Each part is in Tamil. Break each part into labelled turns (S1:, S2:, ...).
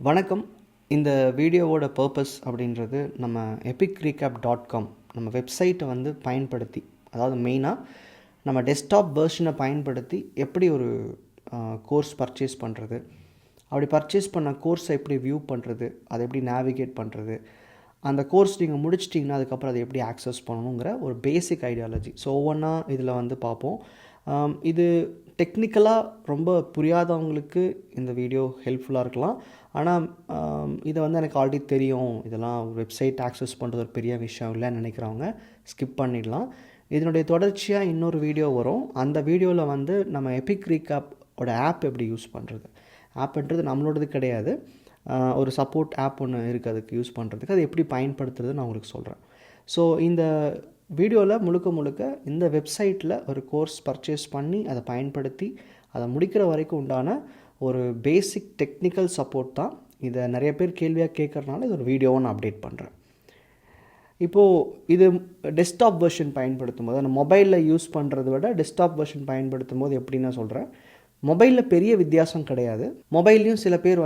S1: வணக்கம். இந்த வீடியோவோட பர்பஸ் அப்படின்றது நம்ம EpicRecap.com நம்ம வெப்சைட்டை பயன்படுத்தி, அதாவது மெயினாக நம்ம டெஸ்க்டாப் வெர்ஷனை பயன்படுத்தி எப்படி ஒரு கோர்ஸ் பர்ச்சேஸ் பண்ணுறது, அப்படி பர்ச்சேஸ் பண்ண கோர்ஸை எப்படி வியூ பண்ணுறது, அதை எப்படி நேவிகேட் பண்ணுறது, அந்த கோர்ஸ் நீங்கள் முடிச்சிட்டிங்கன்னா அதுக்கப்புறம் அதை எப்படி ஆக்சஸ் பண்ணணுங்கிற ஒரு பேசிக் ஐடியாலஜி. ஸோ ஒவ்வொன்றா இதில் பார்ப்போம். இது டெக்னிக்கலாக ரொம்ப புரியாதவங்களுக்கு இந்த வீடியோ ஹெல்ப்ஃபுல்லாக இருக்கலாம். ஆனால் இதை எனக்கு ஆல்ரெடி தெரியும், இதெல்லாம் வெப்சைட் ஆக்சஸ் பண்ணுறது ஒரு பெரிய விஷயம் இல்லைன்னு நினைக்கிறவங்க ஸ்கிப் பண்ணிடலாம். இதனுடைய தொடர்ச்சியாக இன்னொரு வீடியோ வரும். அந்த வீடியோவில் நம்ம EpicRecap-ஓட ஆப் எப்படி யூஸ் பண்ணுறது, ஆப்ன்றது நம்மளோடது கிடையாது, ஒரு சப்போர்ட் ஆப் ஒன்று இருக்குது அதுக்கு யூஸ் பண்ணுறதுக்கு, அது எப்படி பயன்படுத்துறது நான் உங்களுக்கு சொல்கிறேன். ஸோ இந்த வீடியோவில் முழுக்க இந்த வெப்சைட்டில் ஒரு கோர்ஸ் பர்ச்சேஸ் பண்ணி அதை பயன்படுத்தி அதை முடிக்கிற வரைக்கும் உண்டான ஒரு பேசிக் டெக்னிக்கல் சப்போர்ட் தான். இதை நிறைய பேர் கேள்வியாக கேட்குறதுனால இது ஒரு வீடியோவை நான் அப்டேட் பண்ணுறேன். இப்போது இது டெஸ்க்டாப் வெர்ஷன் பயன்படுத்தும் போது, அந்த மொபைலில் யூஸ் பண்ணுறத விட டெஸ்க்டாப் வெர்ஷன் பயன்படுத்தும் போது எப்படி நான் சொல்கிறேன், மொபைலில் பெரிய வித்தியாசம் கிடையாது. மொபைல்லையும் சில பேர்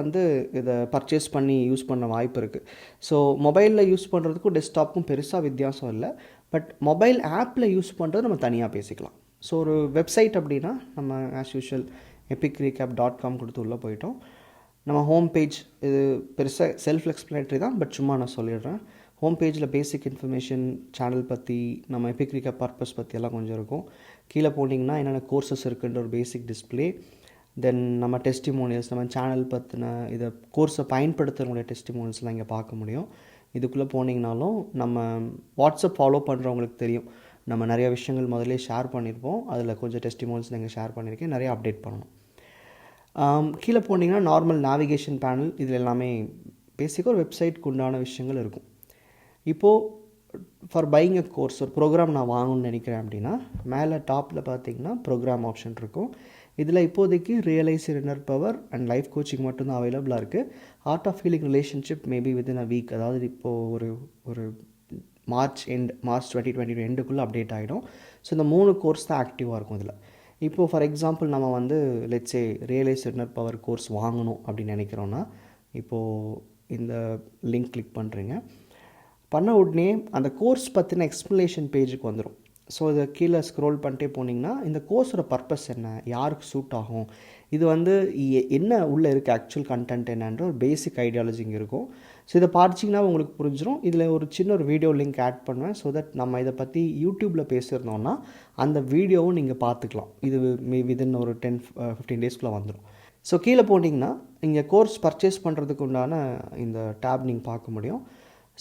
S1: இதை பர்ச்சேஸ் பண்ணி யூஸ் பண்ண வாய்ப்பு இருக்குது. ஸோ மொபைலில் யூஸ் பண்ணுறதுக்கும் டெஸ்க்டாப்புக்கும் பெருசாக வித்தியாசம் இல்லை. பட் மொபைல் ஆப்பில் யூஸ் பண்ணுறது நம்ம தனியாக பேசிக்கலாம். ஸோ ஒரு வெப்சைட் அப்படின்னா நம்ம ஆஸ் யூஷுவல் EpicRecap.com கொடுத்து உள்ளே போயிட்டோம். நம்ம ஹோம் பேஜ், இது பெருசாக செல்ஃப் எக்ஸ்பிளேட்டரி தான், பட் சும்மா நான் சொல்லிடுறேன். ஹோம் பேஜில் பேசிக் இன்ஃபர்மேஷன், சேனல் பற்றி, நம்ம EpicRecap பர்பஸ் பற்றி எல்லாம் கொஞ்சம் இருக்கும். கீழே போனீங்கன்னா என்னென்ன கோர்சஸ் இருக்குன்ற ஒரு பேசிக் டிஸ்பிளே, தென் நம்ம டெஸ்டிமோனியல்ஸ், நம்ம சேனல் பற்றின இதை கோர்ஸை பயன்படுத்துகிறவங்களுடைய டெஸ்டிமோனியல்ஸ்லாம் இங்கே பார்க்க முடியும். இதுக்குள்ளே போனீங்கனாலும் நம்ம வாட்ஸ்அப் ஃபாலோ பண்ணுறவங்களுக்கு தெரியும், நம்ம நிறைய விஷயங்கள் முதல்ல ஷேர் பண்ணியிருப்போம். அதில் கொஞ்சம் டெஸ்டிமோனியல்ஸ் நீங்கள் ஷேர் பண்ணியிருக்கேன், நிறைய அப்டேட் பண்ணணும். கீழே போனீங்கன்னா நார்மல் நேவிகேஷன் பேனல், இதில் எல்லாமே பேசிக்காக ஒரு வெப்சைட்க்கு உண்டான விஷயங்கள் இருக்கும். இப்போது ஃபார் பையிங் அ கோர்ஸ், ஒரு ப்ரோக்ராம் நான் வாங்கணும்னு நினைக்கிறேன் அப்படின்னா மேலே டாப்பில் பார்த்தீங்கன்னா ப்ரோக்ராம் ஆப்ஷன் இருக்கும். இதில் இப்போதைக்கு realise inner power and life coaching மட்டும்தான் அவைலபிளாக இருக்குது. Art of healing relationship maybe within a week, அதாவது இப்போது ஒரு மார்ச் 2022 எண்டுக்குள்ளே அப்டேட் ஆகிடும். ஸோ இந்த 3 கோர்ஸ் தான் ஆக்டிவாக இருக்கும் இதில். இப்போது ஃபார் எக்ஸாம்பிள் நம்ம let's say realise inner power course வாங்கணும் அப்படின்னு நினைக்கிறோன்னா, இப்போது இந்த லிங்க் கிளிக் பண்ணுறீங்க. பண்ண உடனே அந்த கோர்ஸ் பற்றின எக்ஸ்ப்ளனேஷன் பேஜுக்கு வந்துடும். ஸோ இதை கீழே ஸ்க்ரோல் பண்ணிட்டே போனீங்கன்னா இந்த கோர்ஸோட பர்பஸ் என்ன, யாருக்கு சூட் ஆகும், இது என்ன உள்ளே இருக்குது, ஆக்சுவல் கண்டென்ட் என்னன்ற ஒரு பேசிக் ஐடியாலஜி இங்கே இருக்கும். ஸோ இதை பார்த்திங்கன்னா உங்களுக்கு புரிஞ்சிடும். இதில் ஒரு சின்ன வீடியோ லிங்க் ஆட் பண்ணுவேன். ஸோ தட் நம்ம இதை பற்றி யூடியூப்பில் பேசியிருந்தோம்னா அந்த வீடியோவும் நீங்கள் பார்த்துக்கலாம். இது வித்தின் ஒரு 10-15 டேஸ்க்குள்ளே வந்துடும். ஸோ கீழே போனீங்கன்னா இங்கே கோர்ஸ் பர்ச்சேஸ் பண்ணுறதுக்கு உண்டான இந்த டேப் நீங்கள் பார்க்க முடியும்.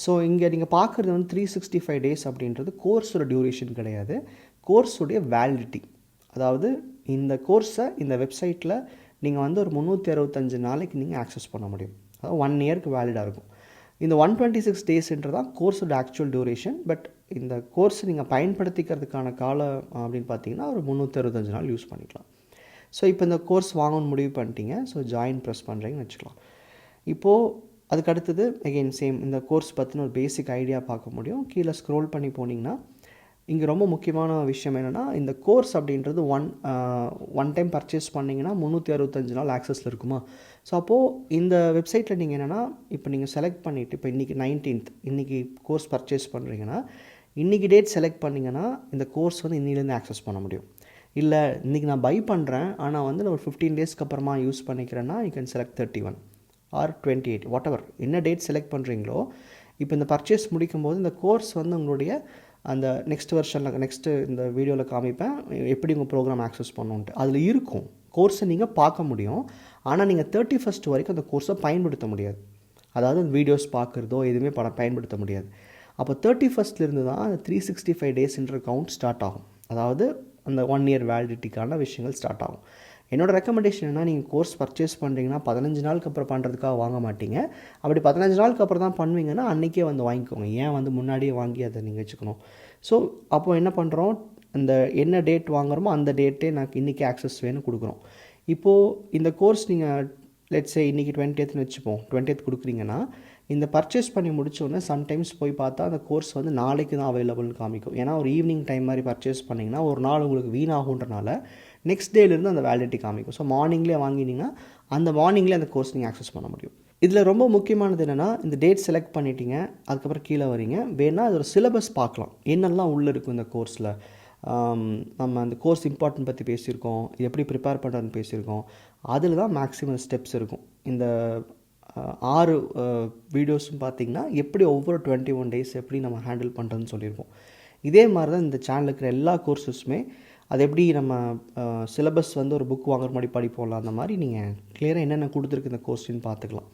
S1: ஸோ இங்கே நீங்கள் பார்க்குறது 365 டேஸ் அப்படின்றது கோர்ஸோட டியூரேஷன் கிடையாது, கோர்ஸுடைய வேலிடிட்டி. அதாவது இந்த கோர்ஸை இந்த வெப்சைட்டில் நீங்கள் ஒரு 365 நாளைக்கு நீங்கள் ஆக்சஸ் பண்ண முடியும். அதாவது 1 இயருக்கு வேலிடாக இருக்கும். இந்த 126 டேஸ்ன்றது தான் கோர்ஸோட ஆக்சுவல் டியூரேஷன். பட் இந்த கோர்ஸ் நீங்கள் பயன்படுத்திக்கிறதுக்கான காலம் அப்படின்னு பார்த்தீங்கன்னா ஒரு 365 நாள் யூஸ் பண்ணிக்கலாம். ஸோ இப்போ இந்த கோர்ஸ் வாங்கணும்னு முடிவு பண்ணிட்டீங்க. ஸோ ஜாயின் ப்ரெஸ் பண்ணுறீங்கன்னு வச்சுக்கலாம். இப்போது அதுக்கு அடுத்தது அகெயின் சேம், இந்த கோர்ஸ் பற்றின ஒரு பேசிக் ஐடியா பார்க்க முடியும். கீழே ஸ்க்ரோல் பண்ணி போனீங்கன்னா இங்கே ரொம்ப முக்கியமான விஷயம் என்னென்னா, இந்த கோர்ஸ் அப்படின்றது ஒன் டைம் பர்ச்சேஸ் பண்ணிங்கன்னா 365 நாள் ஆக்சஸில் இருக்குமா. ஸோ அப்போது இந்த வெப்சைட்டில் நீங்கள் என்னென்னா, இப்போ நீங்கள் செலக்ட் பண்ணிவிட்டு, இப்போ இன்றைக்கி 19th, இன்றைக்கி கோர்ஸ் பர்ச்சேஸ் பண்ணுறீங்கன்னா இன்றைக்கி டேட் செலக்ட் பண்ணிங்கன்னா இந்த கோர்ஸ் இன்னிலேருந்து ஆக்சஸ் பண்ண முடியும். இல்லை இன்றைக்கி நான் பை பண்ணுறேன் ஆனால் நான் ஒரு 15 டேஸ்க்கு அப்புறமா யூஸ் பண்ணிக்கிறேன்னா you can select 31 or 28, whatever, என்ன டேட் செலக்ட் பண்ணுறீங்களோ. இப்போ இந்த பர்ச்சேஸ் முடிக்கும்போது இந்த கோர்ஸ் உங்களுடைய அந்த நெக்ஸ்ட் வெர்ஷனில், நெக்ஸ்ட்டு இந்த வீடியோவில் காமிப்பேன் எப்படி உங்கள் ப்ரோக்ராம் ஆக்சஸ் பண்ணணுன்ட்டு. அதில் இருக்கும் கோர்ஸை நீங்கள் பார்க்க முடியும். ஆனால் நீங்கள் 31st வரைக்கும் அந்த கோர்ஸை பயன்படுத்த முடியாது. அதாவது வீடியோஸ் பார்க்குறதோ எதுவுமே பயன்படுத்த முடியாது. அப்போ 31st தான் அந்த 365 டேஸ்ன்ற கவுண்ட் ஸ்டார்ட் ஆகும். அதாவது அந்த 1 இயர் வேலிடிட்டிக்கான விஷயங்கள் ஸ்டார்ட் ஆகும். என்னோடய ரெக்கமெண்டேஷன் என்ன, நீங்கள் கோர்ஸ் பர்ச்சேஸ் பண்ணுறீங்கன்னா 15 நாளுக்கு அப்புறம் பண்ணுறதுக்காக வாங்க மாட்டீங்க. அப்படி 15 நாளுக்கு அப்புறம் தான் பண்ணுவீங்கன்னா அன்றைக்கே வாங்கிக்கோங்க. ஏன் முன்னாடியே வாங்கி அதை நீங்கள் வச்சுக்கணும். ஸோ அப்போது என்ன பண்ணுறோம், இந்த என்ன டேட் வாங்குகிறோமோ அந்த டேட்டே எனக்கு இன்றைக்கி ஆக்சஸ் வேணும் கொடுக்குறோம். இப்போது இந்த கோர்ஸ் நீங்கள் லெட்ஸே இன்றைக்கி 20th வச்சுப்போம், 20th கொடுக்குறீங்கன்னா இந்த பர்ச்சேஸ் பண்ணி முடித்தோடனே சம்டைம்ஸ் போய் பார்த்தா அந்த கோர்ஸ் நாளைக்கு தான் அவைலபிள்னு காமிக்கும். ஏன்னா ஒரு ஈவினிங் டைம் மாதிரி பர்ச்சேஸ் பண்ணிங்கன்னா ஒரு நாள் உங்களுக்கு வீணாகுன்றனால நெக்ஸ்ட் டேலேருந்து அந்த வேலிடிட்டி காமிக்கும். ஸோ மார்னிங்லேயே வாங்கினீங்கன்னா அந்த மார்னிங்லேயே அந்த கோர்ஸ் நீங்கள் ஆக்சஸ் பண்ண முடியும். இதில் ரொம்ப முக்கியமானது என்னென்னா, இந்த டேட் செலக்ட் பண்ணிட்டீங்க, அதுக்கப்புறம் கீழே வரீங்க. வேணால் அதோட சிலபஸ் பார்க்கலாம், என்னெல்லாம் உள்ளே இருக்கும் இந்த கோர்ஸில். நம்ம அந்த கோர்ஸ் இம்பார்ட்டன்ட் பற்றி பேசியிருக்கோம், எப்படி ப்ரிப்பேர் பண்ணுறதுன்னு பேசியிருக்கோம். அதில் தான் மேக்ஸிமம் ஸ்டெப்ஸ் இருக்கும். இந்த 6 வீடியோஸும் பார்த்திங்கன்னா எப்படி ஒவ்வொரு 21 டேஸ் எப்படி நம்ம ஹேண்டில் பண்ணுறதுன்னு சொல்லியிருக்கோம். இதே மாதிரி தான் இந்த சேனலுக்கு இருக்கிற எல்லா கோர்ஸஸுமே. அது எப்படி நம்ம சிலபஸ் வந்து ஒரு புக் வாங்குற மாதிரி படிப்போம்ல, அந்த மாதிரி நீங்கள் கிளியராக என்னென்ன கொடுத்துருக்கு இந்த கோர்ஸ்ன்னு பார்த்துக்கலாம்.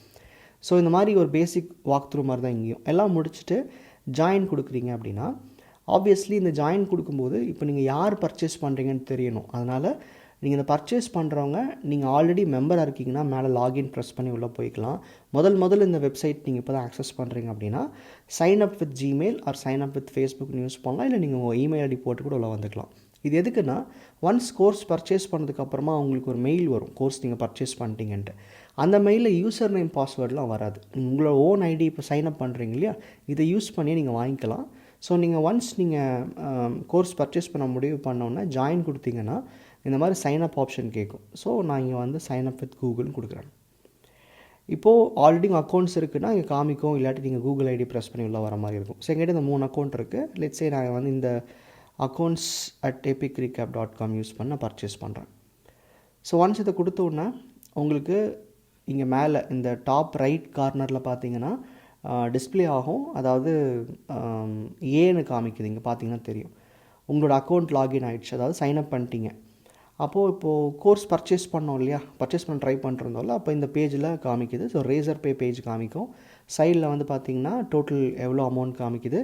S1: ஸோ இந்த மாதிரி ஒரு பேசிக் வாக் த்ரூ மாதிரி தான் இங்கேயும். எல்லாம் முடிச்சுட்டு ஜாயின் கொடுக்குறீங்க அப்படின்னா, ஆப்வியஸ்லி இந்த ஜாயின் கொடுக்கும்போது இப்போ நீங்கள் யார் பர்ச்சேஸ் பண்ணுறீங்கன்னு தெரியணும். அதனால் நீங்கள் இந்த பர்ச்சேஸ் பண்ணுறவங்க நீங்கள் ஆல்ரெடி மெம்பராக இருக்கீங்கன்னா மேலே லாகின் ப்ரெஸ் பண்ணி உள்ளே போய்க்கலாம். முதல்ல இந்த வெப்சைட் நீங்கள் இப்போ தான் ஆக்சஸ் பண்ணுறீங்க அப்படின்னா sign up with Gmail or sign up with Facebook நியூஸ் பண்ணலாம். இல்லை நீங்கள் உங்கள் இமெயில் ஐடி போட்டு கூட உள்ள வந்துக்கலாம். இது எதுக்குன்னா, ஒன்ஸ் கோர்ஸ் பர்ச்சேஸ் பண்ணதுக்கப்புறமா உங்களுக்கு ஒரு மெயில் வரும், கோர்ஸ் நீங்கள் பர்ச்சேஸ் பண்ணிட்டீங்கன்ட்டு. அந்த மெயிலில் யூசர் நேம் பாஸ்வேர்டெலாம் வராது. உங்களோட ஓன் ஐடி இப்போ சைன் அப் பண்ணுறீங்க இல்லையா, இதை யூஸ் பண்ணி நீங்கள் வாங்கிக்கலாம். ஸோ நீங்கள் ஒன்ஸ் நீங்கள் கோர்ஸ் பர்ச்சேஸ் பண்ண முடிவு பண்ணோன்னா ஜாயின் கொடுத்தீங்கன்னா இந்த மாதிரி சைன் அப் ஆப்ஷன் கேட்கும். ஸோ நான் இங்கே வந்து சைன் அப் வித் கூகுள்னு கொடுக்குறேன். இப்போது ஆல்ரெடி உங்கள் அக்கௌண்ட்ஸ் இருக்குன்னா இங்கே காமிக்கும், இல்லாட்டி நீங்கள் கூகுள் ஐடி ப்ரெஸ் பண்ணி உள்ள வர மாதிரி இருக்கும். ஸோ எங்கிட்ட இந்த 3 அக்கௌண்ட் இருக்குது. லெட்ஸே நான் வந்து இந்த accounts@EpicRecap.com யூஸ் பண்ண பர்ச்சேஸ் பண்ணுறேன். ஸோ ஒன்ஸ் இதை கொடுத்தோன்னா உங்களுக்கு இங்கே மேலே இந்த டாப் ரைட் கார்னரில் பார்த்தீங்கன்னா டிஸ்பிளே ஆகும். அதாவது ஏன்னு காமிக்குது. இங்கே பார்த்தீங்கன்னா தெரியும் உங்களோட அக்கௌண்ட் லாகின் ஆகிடுச்சு, அதாவது சைன்அப் பண்ணிட்டீங்க. இப்போது கோர்ஸ் பர்ச்சேஸ் பண்ணோம் இல்லையா, பர்ச்சேஸ் பண்ண ட்ரை பண்ணுறதோல்ல, அப்போ இந்த பேஜில் காமிக்குது. ஸோ ரேசர் பே பேஜ் காமிக்கும். சைடில் வந்து பார்த்தீங்கன்னா டோட்டல் எவ்வளோ அமௌண்ட் காமிக்குது.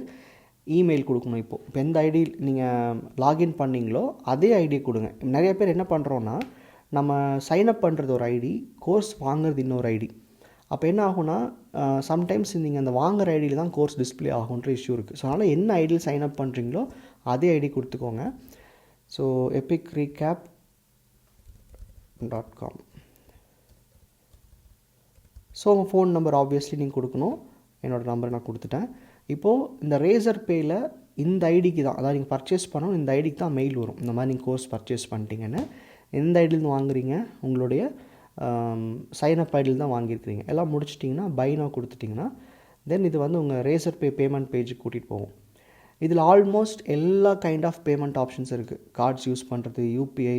S1: இமெயில் கொடுக்கணும். இப்போ எந்த ஐடி நீங்கள் லாகின் பண்ணிங்களோ அதே ஐடி கொடுங்க. நிறைய பேர் என்ன பண்ணுறோன்னா, நம்ம சைன்அப் பண்ணுறது ஒரு ஐடி, கோர்ஸ் வாங்குறது இன்னொரு ஐடி. அப்போ என்ன ஆகும்னா, சம்டைம்ஸ் நீங்கள் அந்த வாங்குகிற ஐடியில் தான் கோர்ஸ் டிஸ்பிளே ஆகுன்ற இஷ்யூ இருக்குது. ஸோ அதனால் என்ன ஐடியில் சைன்அப் பண்ணுறீங்களோ அதே ஐடி கொடுத்துக்கோங்க. So EpicRecap.com. ஸோ உங்கள் ஃபோன் நம்பர் ஆப்வியஸ்லி நீங்கள் கொடுக்கணும். என்னோடய நம்பர் நான் கொடுத்துட்டேன். இப்போது இந்த ரேசர் பேயில் இந்த ஐடிக்கு தான், அதாவது நீங்கள் பர்ச்சேஸ் பண்ணணும், இந்த ஐடிக்கு தான் மெயில் வரும். இந்த மாதிரி நீங்கள் கோர்ஸ் பர்ச்சேஸ் பண்ணிட்டீங்கன்னு. எந்த ஐடியிலேருந்து வாங்குறீங்க, உங்களுடைய சைன்அப் ஐடியில் தான் வாங்கியிருக்கிறீங்க. எல்லாம் முடிச்சிட்டிங்கன்னா பை நவ் கொடுத்துட்டிங்கன்னா தென் இது வந்து உங்கள் ரேசர் பே பேமெண்ட் பேஜுக்கு கூட்டிகிட்டு போகும். இதில் ஆல்மோஸ்ட் எல்லா கைண்ட் ஆஃப் பேமெண்ட் ஆப்ஷன்ஸ் இருக்குது. கார்ட்ஸ் யூஸ் பண்ணுறது, யூபிஐ,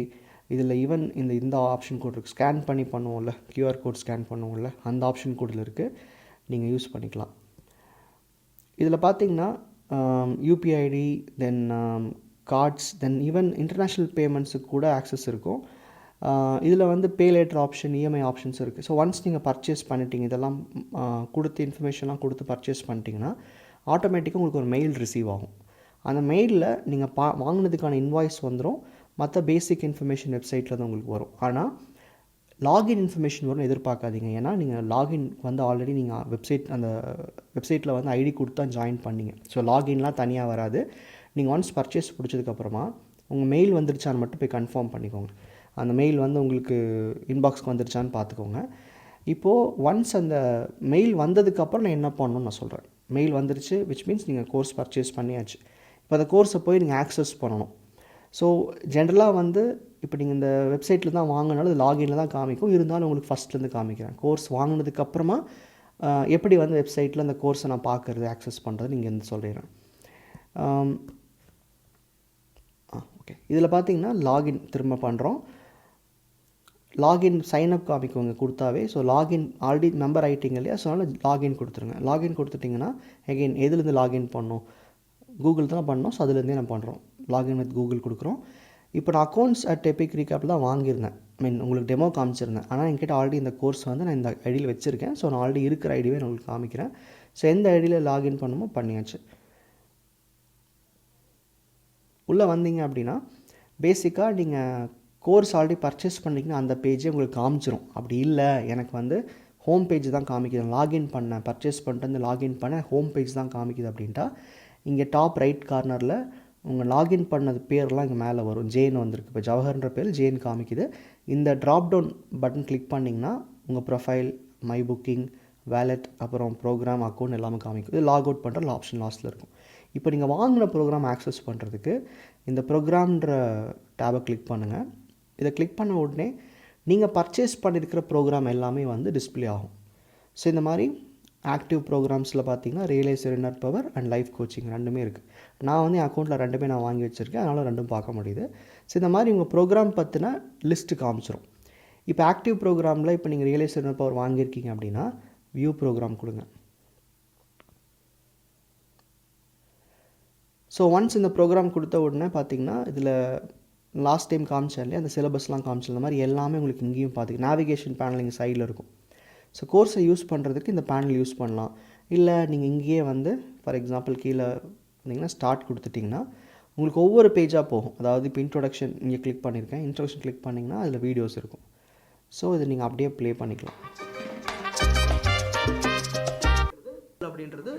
S1: இதில் ஈவன் இந்த ஆப்ஷன் கூட இருக்குது. ஸ்கேன் பண்ணி பண்ணுவோம்ல, QR கோட் ஸ்கேன் பண்ணுவோம்ல, அந்த ஆப்ஷன் கூட இருக்குது. நீங்கள் யூஸ் பண்ணிக்கலாம். இதில் பார்த்தீங்கன்னா யூபிஐ ஐடி, தென் கார்ட்ஸ், தென் ஈவன் இன்டர்நேஷ்னல் பேமெண்ட்ஸுக்கு கூட ஆக்சஸ் இருக்கும். இதில் வந்து pay later option, EMI options இருக்குது. ஸோ ஒன்ஸ் நீங்கள் பர்ச்சேஸ் பண்ணிட்டீங்க, இதெல்லாம் கொடுத்து இன்ஃபர்மேஷன்லாம் கொடுத்து பர்ச்சேஸ் பண்ணிட்டீங்கன்னா ஆட்டோமேட்டிக்காக உங்களுக்கு ஒரு மெயில் ரிசீவ் ஆகும். அந்த மெயிலில் நீங்கள் வாங்கினதுக்கான இன்வாய்ஸ் வந்துடும். மற்ற பேசிக் இன்ஃபர்மேஷன் வெப்சைட்டில் தான் உங்களுக்கு வரும். ஆனால் லாகின் இன்ஃபர்மேஷன் வரும்னு எதிர்பார்க்காதீங்க. ஏன்னா நீங்கள் லாகின் வந்து ஆல்ரெடி நீங்கள் அந்த வெப்சைட்டில் வந்து ஐடி கொடுத்து தான் ஜாயின் பண்ணிங்க. ஸோ லாகின்லாம் தனியாக வராது. நீங்கள் ஒன்ஸ் பர்ச்சேஸ் பிடிச்சதுக்கப்புறமா உங்கள் மெயில் வந்துருச்சான்னு மட்டும் போய் கன்ஃபார்ம் பண்ணிக்கோங்க. அந்த மெயில் வந்து உங்களுக்கு இன்பாக்ஸ்க்கு வந்துருச்சான்னு பார்த்துக்கோங்க. இப்போது ஒன்ஸ் அந்த மெயில் வந்ததுக்கப்புறம் நான் என்ன பண்ணணும்னு நான் சொல்கிறேன். மெயில் வந்துருச்சு, விச் மீன்ஸ் நீங்கள் கோர்ஸ் பர்ச்சேஸ் பண்ணியாச்சு. இப்போ அந்த கோர்ஸை போய் நீங்கள் ஆக்சஸ் பண்ணணும். ஸோ ஜென்ரலாக வந்து இப்போ நீங்கள் இந்த வெப்சைட்டில் தான் வாங்கினாலும் அது லாகினில் தான் காமிக்கும். இருந்தாலும் உங்களுக்கு ஃபஸ்ட்லேருந்து காமிக்கிறேன். கோர்ஸ் வாங்கினதுக்கப்புறமா எப்படி வந்து வெப்சைட்டில் அந்த கோர்ஸை நான் பார்க்குறது, ஆக்சஸ் பண்ணுறது நீங்கள் வந்து சொல்லிடுறேன். ஓகே, இதில் பார்த்தீங்கன்னா லாகின் திரும்ப பண்ணுறோம். லாகின் சைன்அப் காமிக்குவங்க கொடுத்தாவே. ஸோ லாகின் ஆல்ரெடி மெம்பர் ஆகிட்டிங்க இல்லையா, ஸோ அதனால் லாகின் கொடுத்துருங்க. லாகின் கொடுத்துட்டிங்கன்னா எகெயின் எதுலேருந்து லாகின் பண்ணணும், கூகுள் தான் பண்ணோம். ஸோ அதுலேருந்தே நான் பண்ணுறோம். லாகின் வித் கூகுள் கொடுக்குறோம். இப்போ நான் accounts@EpicRecap தான் வாங்கியிருந்தேன். உங்களுக்கு டெமோ காமிச்சிருந்தேன். ஆனால் என்கிட்ட ஆல்ரெடி இந்த கோர்ஸ் வந்து நான் இந்த ஐடியில் வச்சுருக்கேன். ஸோ நான் ஆல்ரெடி இருக்கிற ஐடியே நான் உங்களுக்கு காமிக்கிறேன். ஸோ எந்த ஐடியில் லாகின் பண்ணுமோ பண்ணியாச்சு. உள்ளே வந்தீங்க அப்படின்னா பேசிக்காக நீங்கள் கோர்ஸ் ஆல்ரெடி பர்ச்சேஸ் பண்ணிங்கன்னா அந்த பேஜே உங்களுக்கு காமிச்சிரும். அப்படி இல்லை, எனக்கு வந்து ஹோம் பேஜ் தான் காமிக்குது, லாகின் பண்ணேன், பர்ச்சேஸ் பண்ணிட்டு வந்து லாகின் பண்ண ஹோம் பேஜ் தான் காமிக்குது அப்படின்ட்டா இங்கே டாப் ரைட் கார்னரில் உங்கள் லாகின் பண்ணது பேர்லாம் இங்கே மேலே வரும். ஜேன் வந்திருக்கு. இப்போ ஜவஹர்ன்ற பேர் ஜேன் காமிக்குது. இந்த ட்ராப் டவுன் பட்டன் கிளிக் பண்ணிங்கன்னா உங்கள் ப்ரொஃபைல், மை புக்கிங், வேலெட், அப்புறம் ப்ரோக்ராம், அக்கௌண்ட் எல்லாமே காமிக்கும். இது லாக் அவுட் பண்ணுற ஆப்ஷன் லாஸ்ட்டில் இருக்கும். இப்போ நீங்கள் வாங்கின ப்ரோக்ராம் ஆக்சஸ் பண்ணுறதுக்கு இந்த ப்ரோக்ராம்ன்ற டேபை கிளிக் பண்ணுங்கள். இதை கிளிக் பண்ண உடனே நீங்கள் பர்ச்சேஸ் பண்ணியிருக்கிற ப்ரோக்ராம் எல்லாமே வந்து டிஸ்பிளே ஆகும். ஸோ இந்த மாதிரி ஆக்டிவ் ப்ரோக்ராம்ஸில் பார்த்தீங்கன்னா realise your inner power and life coaching ரெண்டுமே இருக்குது. நான் வந்து என் அக்கௌண்ட்டில் ரெண்டுமே நான் வாங்கி வச்சுருக்கேன், அதனால் ரெண்டும் பார்க்க முடியுது. ஸோ இந்த மாதிரி உங்கள் ப்ரோக்ராம் பற்றின லிஸ்ட்டு காமிச்சிரும். இப்போ ஆக்டிவ் ப்ரோக்ராமில் இப்போ நீங்கள் ரியலைஸ் யுவர் இன்னர் பவர் வாங்கியிருக்கீங்க அப்படின்னா வியூ ப்ரோக்ராம் கொடுங்க. ஸோ ஒன்ஸ் இந்த ப்ரோக்ராம் கொடுத்த உடனே பார்த்தீங்கன்னா இதில் லாஸ்ட் டைம் காமிச்சேன் இல்லையா, அந்த சிலபஸ்லாம் காமிச்சேன், இந்த மாதிரி எல்லாமே உங்களுக்கு இங்கேயும் பார்த்துக்கலாம். நேவிகேஷன் பேனல் இங்கே சைடில் இருக்கும். ஸோ கோர்ஸை யூஸ் பண்ணுறதுக்கு இந்த பேனல் யூஸ் பண்ணலாம். இல்லை நீங்கள் இங்கேயே வந்து ஃபார் எக்ஸாம்பிள் கீழே வந்தீங்கன்னா ஸ்டார்ட் கொடுத்துட்டிங்கன்னா உங்களுக்கு ஒவ்வொரு பேஜாக போகும். அதாவது இப்போ இன்ட்ரோடக்ஷன் இங்கே கிளிக் பண்ணியிருக்கேன், இன்ட்ரோடக்ஷன் கிளிக் பண்ணிங்கன்னா அதில் வீடியோஸ் இருக்கும். ஸோ இதை நீங்கள் அப்படியே ப்ளே பண்ணிக்கலாம். அப்படின்றது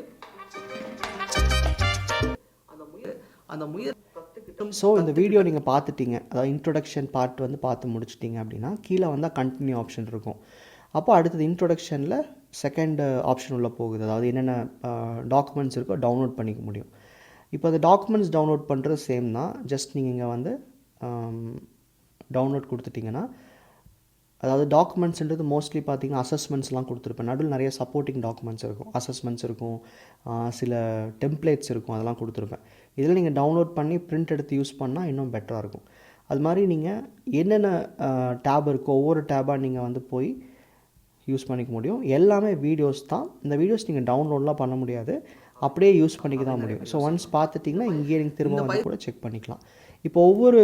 S1: ஸோ இந்த வீடியோ நீங்கள் பார்த்துட்டீங்க, அதாவது இன்ட்ரோடக்ஷன் பார்ட் வந்து பார்த்து முடிச்சிட்டிங்க அப்படின்னா கீழே வந்தால் கண்டினியூ ஆப்ஷன் இருக்கும். அப்போ அடுத்தது இன்ட்ரோடக்ஷனில் செகண்ட் ஆப்ஷன் உள்ள போகுது, அதாவது என்னென்ன டாக்குமெண்ட்ஸ் இருக்கோ டவுன்லோட் பண்ணிக்க முடியும். இப்போ அந்த டாக்குமெண்ட்ஸ் டவுன்லோட் பண்ணுறது சேம் தான். ஜஸ்ட் நீங்கள் இங்கே வந்து டவுன்லோட் கொடுத்துட்டிங்கன்னா, அதாவது டாக்குமெண்ட்ஸ்ன்றது மோஸ்ட்லி பார்த்தீங்கன்னா அசஸ்மெண்ட்ஸ்லாம் கொடுத்துருப்பேன். நடுவில் நிறைய சப்போர்ட்டிங் டாக்குமெண்ட்ஸ் இருக்கும், அசஸ்மெண்ட்ஸ் இருக்கும், சில டெம்ப்ளேட்ஸ் இருக்கும், அதெல்லாம் கொடுத்துருப்பேன். இதில் நீங்கள் டவுன்லோட் பண்ணி பிரிண்ட் எடுத்து யூஸ் பண்ணால் இன்னும் பெட்டராக இருக்கும். அது மாதிரி நீங்கள் என்னென்ன டேப் இருக்கோ ஒவ்வொரு டேபாக நீங்கள் வந்து போய் யூஸ் பண்ணிக்க முடியும். எல்லாமே வீடியோஸ் தான். இந்த வீடியோஸ் நீங்கள் டவுன்லோட்லாம் பண்ண முடியாது, அப்படியே யூஸ் பண்ணிக்க தான் முடியும். ஸோ ஒன்ஸ் பார்த்துட்டிங்கன்னா இங்கேயே நீங்கள் திரும்ப வந்து கூட செக் பண்ணிக்கலாம். இப்போ ஒவ்வொரு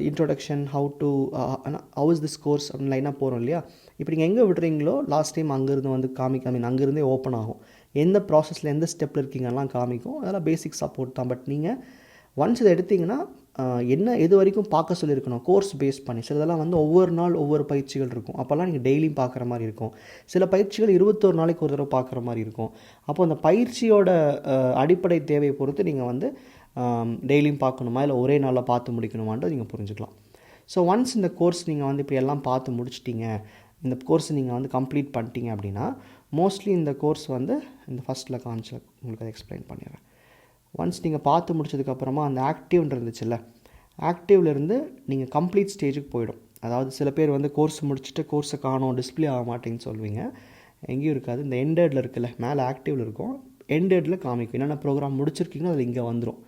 S1: introduction how is this course அப்படின்னு லைனாக போகிறோம் இல்லையா. இப்போ நீங்கள் எங்கே விடுறீங்களோ லாஸ்ட் டைம் அங்கேருந்து வந்து அங்கேருந்தே ஓப்பன் ஆகும். எந்த ப்ராசஸில் எந்த ஸ்டெப்பில் இருக்கீங்கலாம் காமிக்கும். அதெல்லாம் பேசிக் சப்போர்ட் தான். பட் நீங்கள் ஒன்ஸ் இதை எடுத்திங்கன்னா என்ன எது வரைக்கும் பார்க்க சொல்லியிருக்கணும் கோர்ஸ் பேஸ் பண்ணி. சிலதெல்லாம் வந்து ஒவ்வொரு நாள் ஒவ்வொரு பயிற்சிகள் இருக்கும், அப்போல்லாம் நீங்கள் டெய்லியும் பார்க்குற மாதிரி இருக்கும். சில பயிற்சிகள் 21 நாளைக்கு ஒரு தடவை பார்க்குற மாதிரி இருக்கும். அப்போ அந்த பயிற்சியோட அடிப்படை தேவையை பொறுத்து நீங்கள் வந்து டெய்லியும் பார்க்கணுமா இல்லை ஒரே நாளில் பார்த்து முடிக்கணுமான்றது நீங்கள் புரிஞ்சுக்கலாம். ஸோ ஒன்ஸ் இந்த கோர்ஸ் நீங்கள் வந்து இப்போ எல்லாம் பார்த்து முடிச்சிட்டிங்க, இந்த கோர்ஸ் நீங்கள் வந்து கம்ப்ளீட் பண்ணிட்டீங்க அப்படின்னா மோஸ்ட்லி இந்த கோர்ஸ் வந்து இந்த ஃபஸ்ட்டில் காமிச்சு உங்களுக்கு அதை எக்ஸ்பிளைன் பண்ணிடுறேன். ஒன்ஸ் நீங்கள் பார்த்து முடிச்சதுக்கப்புறமா அந்த ஆக்டிவ்னு இருந்துச்சுல்ல, ஆக்டிவ்லேருந்து நீங்கள் கம்ப்ளீட் ஸ்டேஜுக்கு போயிடும். அதாவது சில பேர் வந்து கோர்ஸ் முடிச்சுட்டு கோர்ஸை காணோம் டிஸ்பிளே ஆக மாட்டேன்னு சொல்லுவீங்க. எங்கேயும் இருக்காது. இந்த எண்டேடில் இருக்குல்ல, மேலே ஆக்டிவில் இருக்கும், எண்டேடில் காமிக்கும் என்னென்ன ப்ரோக்ராம் முடிச்சிருக்கீங்களோ அது இங்கே வந்துடும்.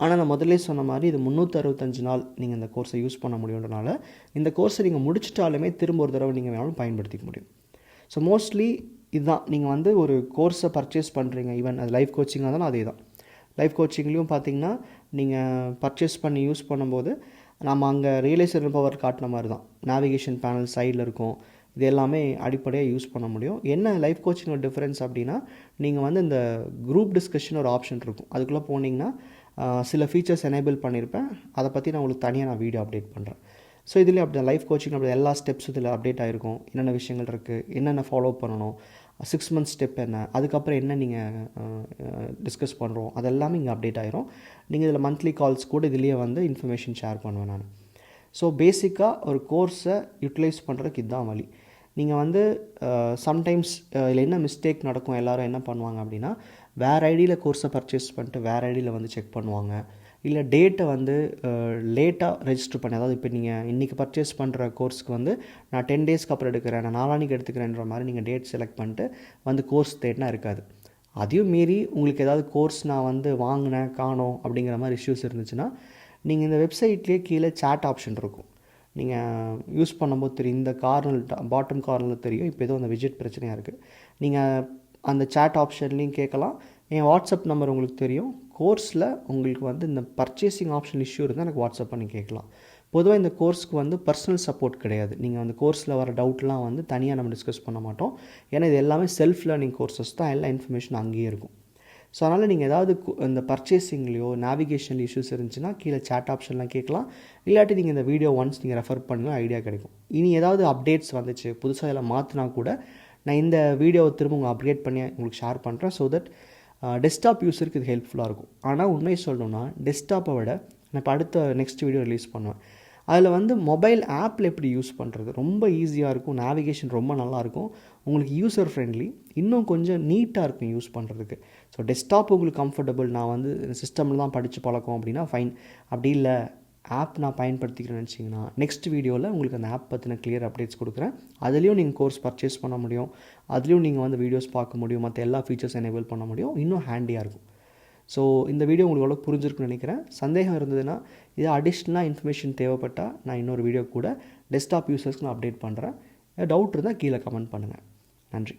S1: ஆனால் நான் முதல்ல சொன்ன மாதிரி இது 365 நாள் நீங்கள் இந்த கோர்ஸை யூஸ் பண்ண முடியுன்றனால இந்த கோர்ஸை நீங்கள் முடிச்சிட்டாலுமே திரும்ப ஒரு தடவை நீங்கள் வேணாலும் பயன்படுத்திக்க முடியும். ஸோ மோஸ்ட்லி இதுதான். நீங்கள் வந்து ஒரு கோர்ஸை பர்ச்சேஸ் பண்ணுறீங்க, ஈவன் அது லைஃப் கோச்சிங்காக இருந்தாலும் அதே தான். லைஃப் கோச்சிங்லேயும் பார்த்தீங்கன்னா நீங்கள் பர்ச்சேஸ் பண்ணி யூஸ் பண்ணும்போது நம்ம அங்கே ரியலைஸ் யுவர் பவர் காட்டின மாதிரி தான் நேவிகேஷன் பேனல் சைடில் இருக்கும். இது எல்லாமே அடிப்படையாக யூஸ் பண்ண முடியும். என்ன லைஃப் கோச்சிங்கோட டிஃப்ரென்ஸ் அப்படின்னா, நீங்கள் வந்து இந்த குரூப் டிஸ்கஷன் ஒரு ஆப்ஷன் இருக்கும், அதுக்குள்ளே போனீங்கன்னா சில ஃபீச்சர்ஸ் எனேபிள் பண்ணியிருப்பேன். அதை பற்றி நான் உங்களுக்கு தனியாக நான் வீடியோ அப்டேட் பண்ணுறேன். ஸோ இதில் அப்படி லைஃப் கோச்சிங் அப்படி எல்லா ஸ்டெப்ஸும் இதில் அப்டேட் ஆகிருக்கும். என்னென்ன விஷயங்கள் இருக்குது, என்னென்ன ஃபாலோ பண்ணணும், 6 months ஸ்டெப் என்ன, அதுக்கப்புறம் என்ன நீங்கள் டிஸ்கஸ் பண்ணுறோம், அதெல்லாமே இங்கே அப்டேட் ஆகிரும். நீங்கள் இதில் மந்த்லி கால்ஸ் கூட இதுலேயே வந்து இன்ஃபர்மேஷன் ஷேர் பண்ணுவேன் நான். ஸோ பேசிக்காக ஒரு கோர்ஸை யூட்டிலைஸ் பண்ணுறதுக்கு இதுதான் வழி. நீங்கள் வந்து சம்டைம்ஸ் இதில் என்ன மிஸ்டேக் நடக்கும், எல்லோரும் என்ன பண்ணுவாங்க அப்படின்னா, வேறு ஐடியில் கோர்ஸை பர்ச்சேஸ் பண்ணிட்டு வேறு ஐடியில் வந்து செக் பண்ணுவாங்க. இல்லை டேட்டை வந்து லேட்டாக ரெஜிஸ்டர் பண்ணி, அதாவது இப்போ நீங்கள் இன்றைக்கி பர்ச்சேஸ் பண்ணுற கோர்ஸ்க்கு வந்து நான் 10 daysக்கு அப்புறம் எடுக்கிறேன், நான் 4 நாளைக்கு எடுத்துக்கிறேன்ற மாதிரி நீங்கள் டேட் செலக்ட் பண்ணிட்டு வந்து கோர்ஸ் தேடினா இருக்காது. அதையும் மீறி உங்களுக்கு ஏதாவது கோர்ஸ் நான் வந்து வாங்கினேன் காணோம் அப்படிங்கிற மாதிரி இஷ்யூஸ் இருந்துச்சுன்னா நீங்கள் இந்த வெப்சைட்லேயே கீழே சேட் ஆப்ஷன் இருக்கும். நீங்கள் யூஸ் பண்ணும்போது தெரியும், இந்த பாட்டம் கார்னரில் தெரியும் இப்போ ஏதோ அந்த விஜெட் பிரச்சனையாக இருக்குது. நீங்கள் அந்த சேட் ஆப்ஷன்லேயும் கேட்கலாம். என் வாட்ஸ்அப் நம்பர் உங்களுக்கு தெரியும். கோர்ஸில் உங்களுக்கு வந்து இந்த பர்ச்சேசிங் ஆப்ஷன் இஷ்யூ இருந்தால் எனக்கு வாட்ஸ்அப் பண்ணி கேட்கலாம். பொதுவாக இந்த கோர்ஸ்க்கு வந்து பர்சனல் சப்போர்ட் கிடையாது. நீங்கள் அந்த கோர்ஸில் வர டவுட்லாம் வந்து தனியாக நம்ம டிஸ்கஸ் பண்ண மாட்டோம். ஏன்னா இது எல்லாமே செல்ஃப் லேர்னிங் கோர்சஸ் தான், எல்லா இன்ஃபர்மேஷன் அங்கேயே இருக்கும். ஸோ அதனால் நீங்கள் ஏதாவது இந்த பர்ச்சேசிங்லேயோ நேவிகேஷன் இஷ்யூஸ் இருந்துச்சுன்னா கீழே சேட் ஆப்ஷன்லாம் கேட்கலாம். இல்லாட்டி நீங்கள் இந்த வீடியோ ஒன்ஸ் நீங்கள் ரெஃபர் பண்ணலாம், ஐடியா கிடைக்கும். இனி ஏதாவது அப்டேட்ஸ் வந்துச்சு, புதுசாக எல்லாம் மாற்றினா கூட நான் இந்த வீடியோவை திரும்ப உங்களுக்கு அப்டேட் பண்ணி உங்களுக்கு ஷேர் பண்ணுறேன். ஸோ தட் டெஸ்க்டாப் யூஸருக்கு இது ஹெல்ப்ஃபுல்லாக இருக்கும். ஆனால் உண்மையை சொல்லணும்னா டெஸ்க்டாப்பை விட நான் இப்போ அடுத்த நெக்ஸ்ட் வீடியோ ரிலீஸ் பண்ணுவேன். அதில் வந்து மொபைல் ஆப்பில் எப்படி யூஸ் பண்ணுறது ரொம்ப ஈஸியாக இருக்கும். நேவிகேஷன் ரொம்ப நல்லாயிருக்கும், உங்களுக்கு யூசர் ஃப்ரெண்ட்லி, இன்னும் கொஞ்சம் நீட்டாக இருக்கும் யூஸ் பண்ணுறதுக்கு. ஸோ டெஸ்க்டாப் உங்களுக்கு கம்ஃபர்டபுள், நான் வந்து சிஸ்டமில் தான் படித்து பழக்கம் அப்படின்னா ஃபைன். அப்படி இல்லை ஆப் நான் பயன்படுத்திக்கிறேன்னு நினச்சிங்கன்னா நெக்ஸ்ட் வீடியோவில் உங்களுக்கு அந்த ஆப் பற்றின கிளியர் அப்டேட்ஸ் கொடுக்குறேன். அதுலேயும் நீங்கள் கோர்ஸ் பர்ச்சேஸ் பண்ண முடியும், அதுலேயும் நீங்கள் வந்து வீடியோஸ் பார்க்க முடியும், மற்ற எல்லா ஃபீச்சர்ஸ் எனேபிள் பண்ண முடியும், இன்னும் ஹேண்டியாக இருக்கும். ஸோ இந்த வீடியோ உங்களுக்கு எவ்வளோ புரிஞ்சிருக்குன்னு நினைக்கிறேன். சந்தேகம் இருந்ததுன்னா, இது அடிஷ்னலாக இன்ஃபர்மேஷன் தேவைப்பட்டால் நான் இன்னொரு வீடியோ கூட டெஸ்க்டாப் யூசர்ஸ்க்கு நான் அப்டேட் பண்ணுறேன். டவுட் இருந்தால் கீழே கமெண்ட் பண்ணுங்கள். நன்றி.